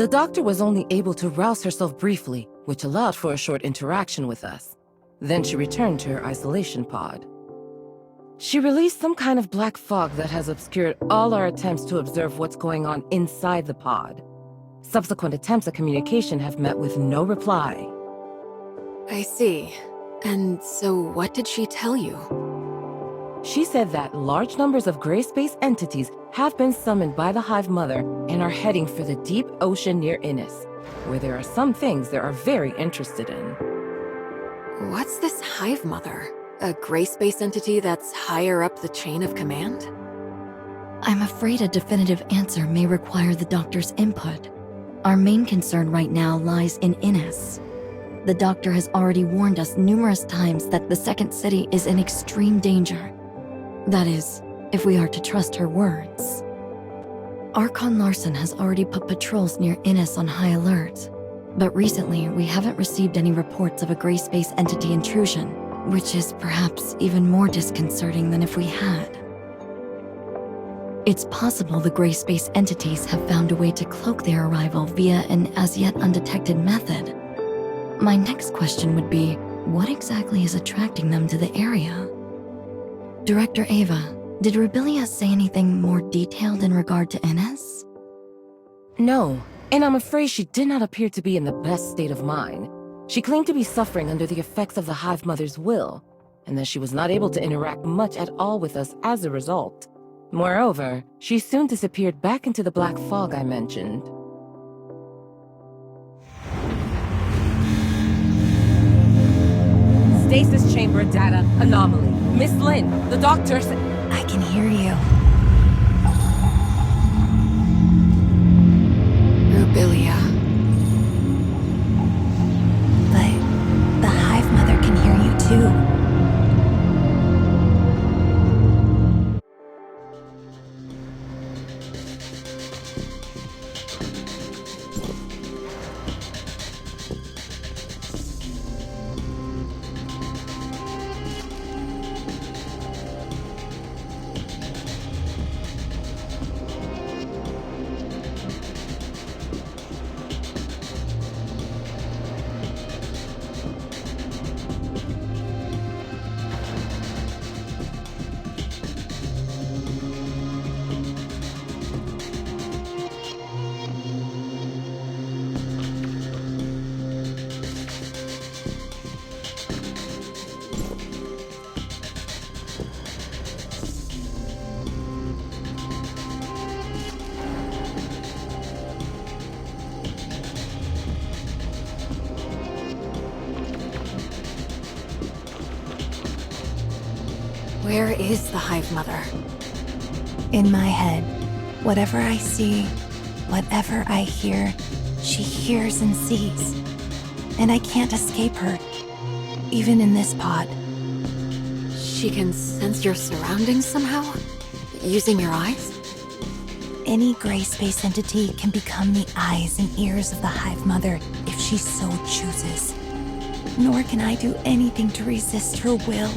The doctor was only able to rouse herself briefly, which allowed for a short interaction with us. Then she returned to her isolation pod. She released some kind of black fog that has obscured all our attempts to observe what's going on inside the pod. Subsequent attempts at communication have met with no reply. I see. And so what did she tell you? She said that large numbers of gray space entities have been summoned by the Hive Mother and are heading for the deep ocean near Innis, where there are some things they are very interested in. What's this Hive Mother? A gray space entity that's higher up the chain of command? I'm afraid a definitive answer may require the doctor's input. Our main concern right now lies in Innis. The doctor has already warned us numerous times that the second city is in extreme danger. That is, if we are to trust her words. Archon Larson has already put patrols near Innis on high alert, but recently we haven't received any reports of a gray space entity intrusion, which is perhaps even more disconcerting than if we had. It's possible the gray space entities have found a way to cloak their arrival via an as-yet undetected method. My next question would be, what exactly is attracting them to the area? Director Ava, did Rubilia say anything more detailed in regard to Innis? No, and I'm afraid she did not appear to be in the best state of mind. She claimed to be suffering under the effects of the Hive Mother's will, and that she was not able to interact much at all with us as a result. Moreover, she soon disappeared back into the black fog I mentioned. Stasis chamber data anomaly. Miss Lin, the doctor said... I can hear you. Rubilia. But the Hive Mother can hear you too. Where is the Hive Mother? In my head, whatever I see, whatever I hear, she hears and sees. And I can't escape her, even in this pod. She can sense your surroundings somehow? Using your eyes? Any gray space entity can become the eyes and ears of the Hive Mother if she so chooses. Nor can I do anything to resist her will.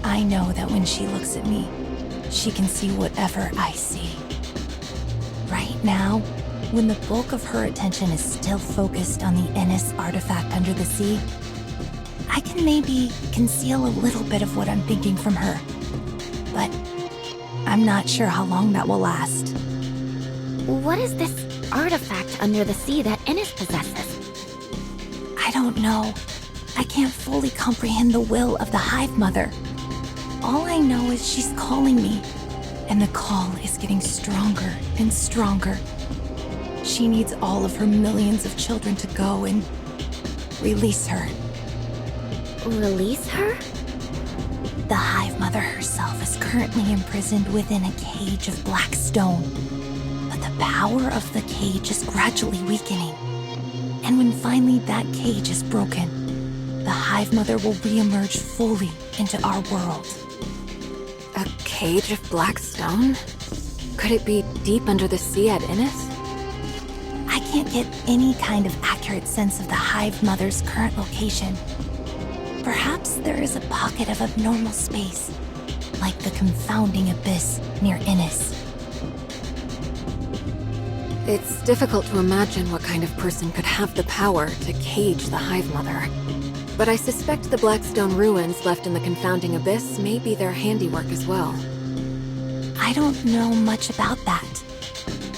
I know that when she looks at me, she can see whatever I see. Right now, when the bulk of her attention is still focused on the Innis artifact under the sea, I can maybe conceal a little bit of what I'm thinking from her. But I'm not sure how long that will last. What is this artifact under the sea that Innes possesses? I don't know. I can't fully comprehend the will of the Hive Mother. All I know is she's calling me, and the call is getting stronger and stronger. She needs all of her millions of children to go and release her. Release her? The Hive Mother herself is currently imprisoned within a cage of black stone. But the power of the cage is gradually weakening. And when finally that cage is broken, the Hive Mother will re-emerge fully into our world. A cage of black stone? Could it be deep under the sea at Innes? I can't get any kind of accurate sense of the Hive Mother's current location. Perhaps there is a pocket of abnormal space, like the confounding abyss near Innes. It's difficult to imagine what kind of person could have the power to cage the Hive Mother. But I suspect the Blackstone ruins left in the confounding abyss may be their handiwork as well. I don't know much about that.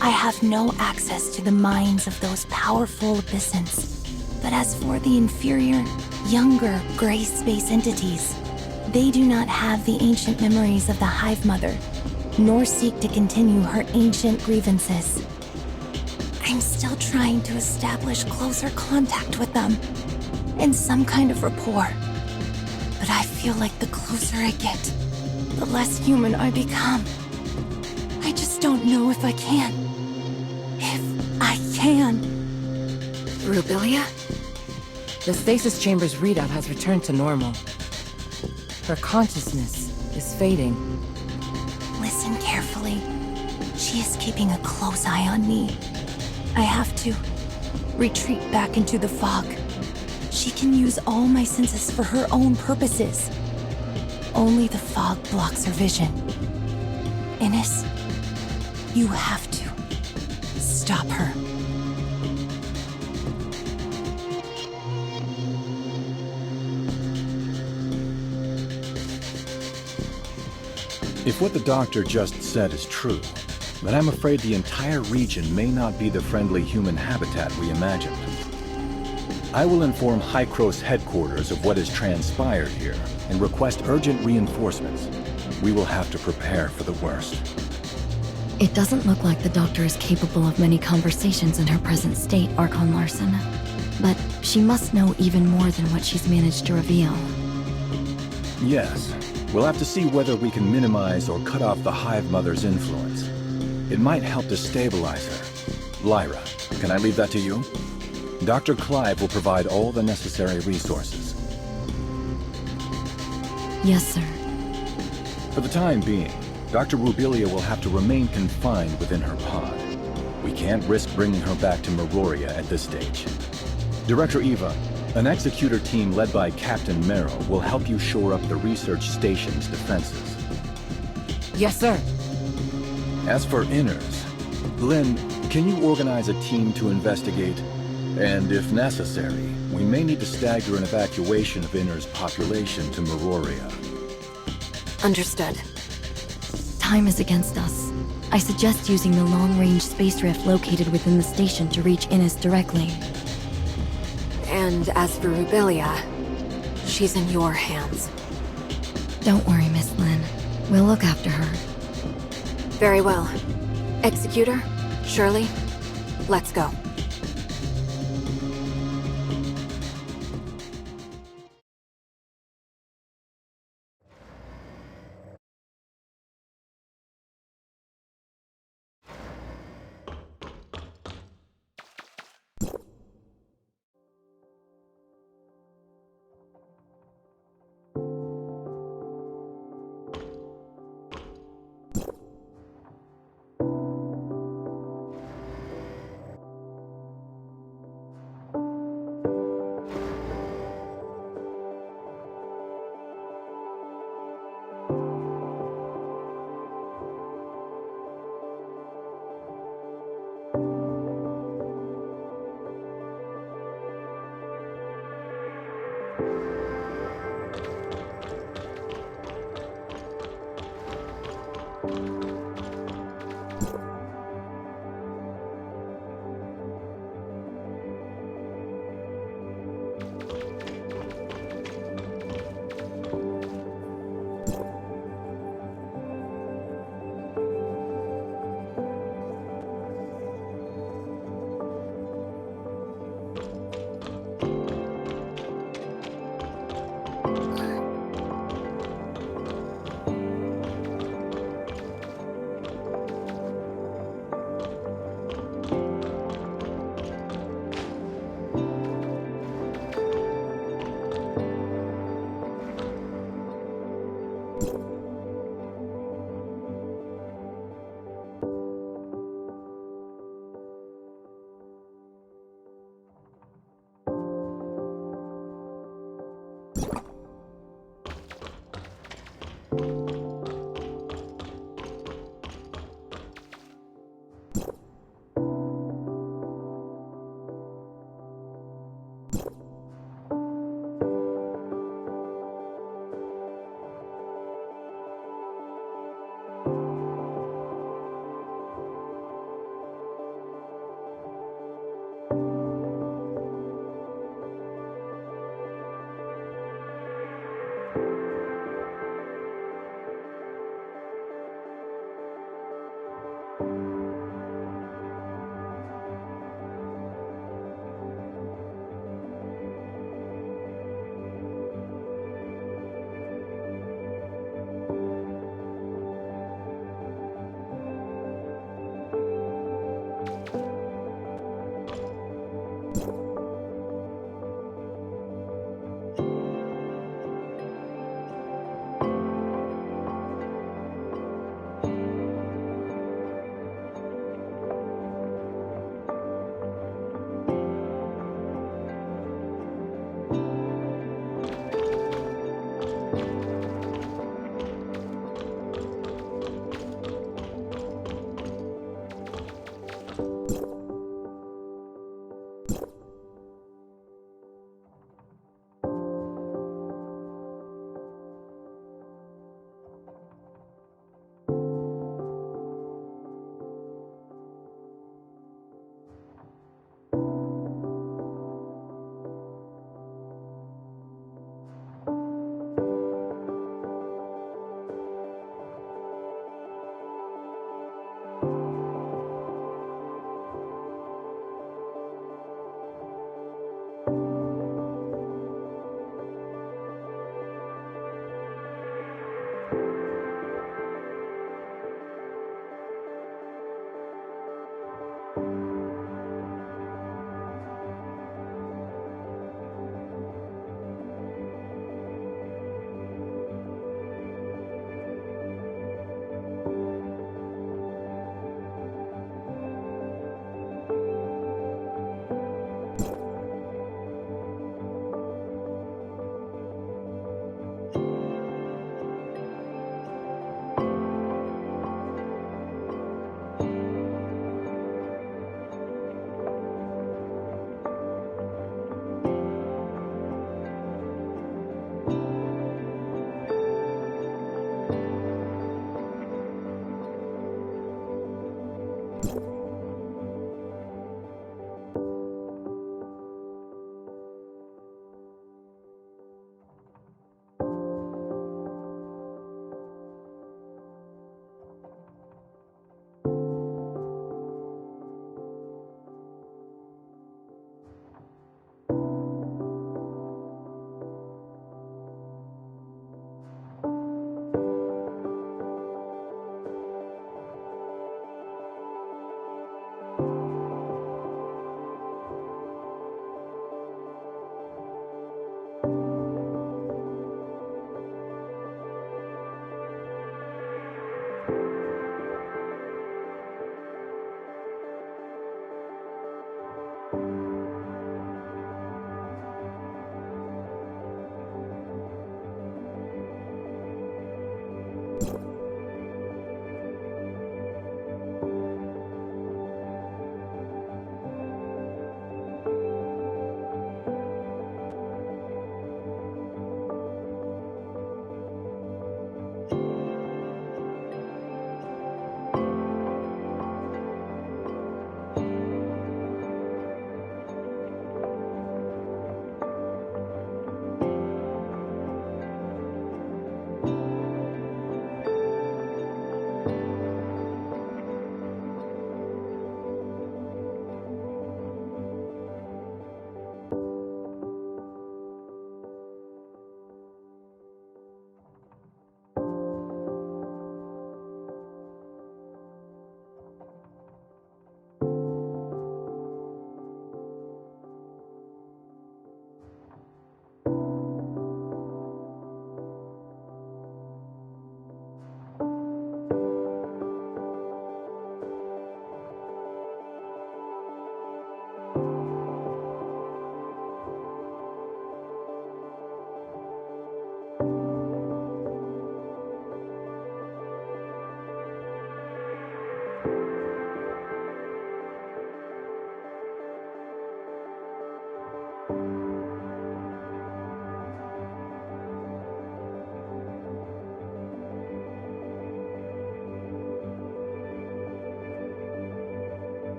I have no access to the minds of those powerful abyssins. But as for the inferior, younger gray space entities, they do not have the ancient memories of the Hive Mother, nor seek to continue her ancient grievances. I'm still trying to establish closer contact with them, and some kind of rapport. But I feel like the closer I get, the less human I become. I just don't know if I can. If I can. Rubilia? The stasis chamber's readout has returned to normal. Her consciousness is fading. Listen carefully. She is keeping a close eye on me. I have to retreat back into the fog. She can use all my senses for her own purposes. Only the fog blocks her vision. Innes, you have to stop her. If what the doctor just said is true, then I'm afraid the entire region may not be the friendly human habitat we imagined. I will inform Hykros headquarters of what has transpired here and request urgent reinforcements. We will have to prepare for the worst. It doesn't look like the doctor is capable of many conversations in her present state, Archon Larson. But she must know even more than what she's managed to reveal. Yes, we'll have to see whether we can minimize or cut off the Hive Mother's influence. It might help to stabilize her. Lyra, can I leave that to you? Dr. Clive will provide all the necessary resources. Yes, sir. For the time being, Dr. Rubilia will have to remain confined within her pod. We can't risk bringing her back to Meroria at this stage. Director Eva, an executor team led by Captain Merrill will help you shore up the research station's defenses. Yes, sir. As for Inners, Lynn, can you organize a team to investigate? And if necessary, we may need to stagger an evacuation of Inners' population to Meroria. Understood. Time is against us. I suggest using the long-range space rift located within the station to reach Innes directly. And as for Rubilia, she's in your hands. Don't worry, Miss Lynn. We'll look after her. Very well. Executor, Shirley, let's go.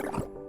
You